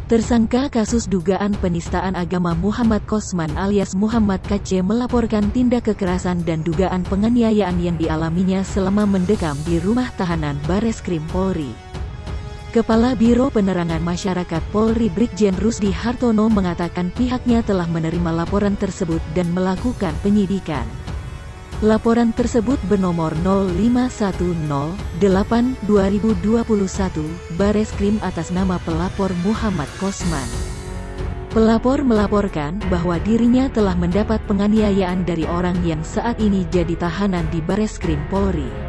Tersangka kasus dugaan penistaan agama Muhammad Kosman alias Muhammad KC melaporkan tindak kekerasan dan dugaan penganiayaan yang dialaminya selama mendekam di rumah tahanan Bareskrim Polri. Kepala Biro Penerangan Masyarakat Polri Brigjen Rusdi Hartono mengatakan pihaknya telah menerima laporan tersebut dan melakukan penyidikan. Laporan tersebut bernomor 0510-8/2021 Bareskrim atas nama pelapor Muhammad Kosman. Pelapor melaporkan bahwa dirinya telah mendapat penganiayaan dari orang yang saat ini jadi tahanan di Bareskrim Polri.